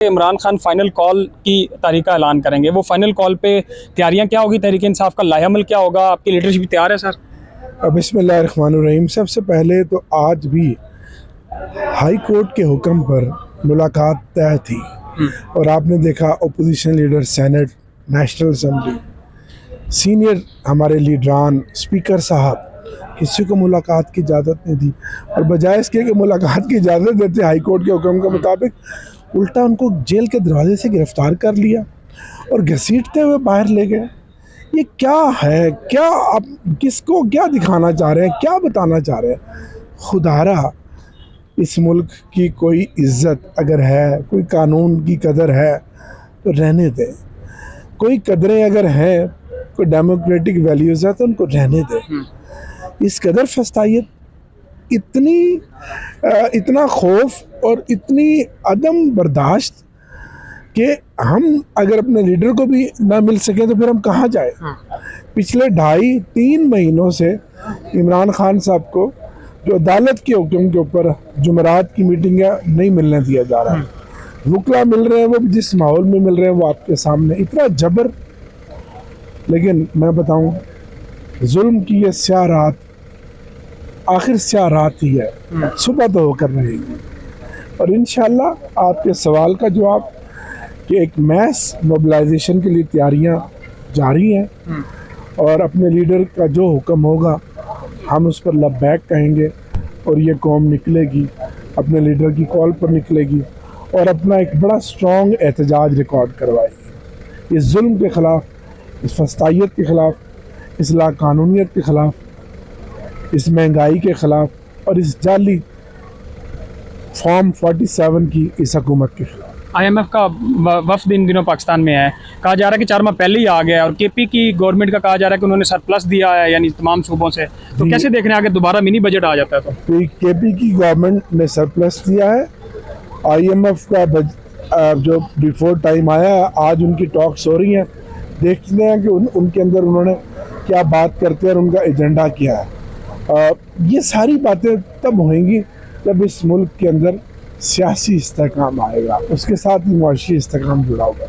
Imran Khan final call کی تاریخ کا اعلان کریں گے، وہ فائنل کال پہ تیاریاں کیا ہوگی؟ تحریک انصاف کا لائحہ عمل کیا ہوگا؟ آپ کی لیڈرشپ تیار ہے سر؟ بسم اللہ الرحمن الرحیم۔ سب سے پہلے تو آج بھی ہائی کورٹ کے حکم پر ملاقات طے تھی اور آپ نے دیکھا opposition leader, senate, national assembly, senior ہمارے لیڈران، اسپیکر صاحب، کسی کو ملاقات کی اجازت نہیں دی، اور بجائے اس کے کہ ملاقات کی اجازت دیتے ہائی کورٹ کے حکم کے مطابق، الٹا ان کو جیل کے دروازے سے گرفتار کر لیا اور گھسیٹتے ہوئے باہر لے گئے۔ یہ کیا ہے؟ کیا آپ کس کو کیا دکھانا چاہ رہے ہیں؟ کیا بتانا چاہ رہے ہیں؟ خدا را اس ملک کی کوئی عزت اگر ہے، کوئی قانون کی قدر ہے تو رہنے دیں، کوئی قدریں اگر ہیں، کوئی ڈیموکریٹک ویلیوز ہے تو ان کو رہنے دیں۔ اس قدر فسطائیت، اتنا خوف اور اتنی عدم برداشت کہ ہم اگر اپنے لیڈر کو بھی نہ مل سکیں تو پھر ہم کہاں جائیں؟ پچھلے 2.5-3 مہینوں سے عمران خان صاحب کو جو عدالت کے حکم کے اوپر جمعرات کی میٹنگیں نہیں ملنے دیا جا رہا ہے، وکلا مل رہے ہیں، وہ جس ماحول میں مل رہے ہیں وہ آپ کے سامنے، اتنا جبر۔ لیکن میں بتاؤں، ظلم کی یہ سیاہ رات آخر سیاہ رات ہی ہے، صبح تو ہو کر رہے گی، اور انشاءاللہ آپ کے سوال کا جواب کہ ایک میس موبلائزیشن کے لیے تیاریاں جاری ہیں، اور اپنے لیڈر کا جو حکم ہوگا ہم اس پر لبیک کہیں گے، اور یہ قوم نکلے گی، اپنے لیڈر کی کال پر نکلے گی اور اپنا ایک بڑا سٹرونگ احتجاج ریکارڈ کروائے گی، اس ظلم کے خلاف، اس فسطائیت کے خلاف، اس لا قانونیت کے خلاف، اس مہنگائی کے خلاف، اور اس جعلی فارم 47 کی اس حکومت کے خلاف۔ IMF کا وفد ان دنوں پاکستان میں ہے، کہا جا رہا ہے کہ 4 ماہ پہلے ہی آ گیا ہے، اور KP کی گورنمنٹ کا کہا جا رہا ہے کہ انہوں نے سرپلس دیا ہے، یعنی تمام صوبوں سے، تو کیسے دیکھ رہے ہیں آگے دوبارہ منی بجٹ آ جاتا ہے تو؟ KP کی گورنمنٹ نے سرپلس دیا ہے، IMF کا جو بیفور ٹائم آیا ہے، آج ان کی ٹاکس ہو رہی ہیں، دیکھتے ہیں کہ ان کے اندر انہوں نے کیا بات کرتے ہیں اور ان کا ایجنڈا کیا ہے۔ یہ ساری باتیں تب ہوئیں گی جب اس ملک کے اندر سیاسی استحکام آئے گا، اس کے ساتھ ہی معاشی استحکام جڑا ہوگا۔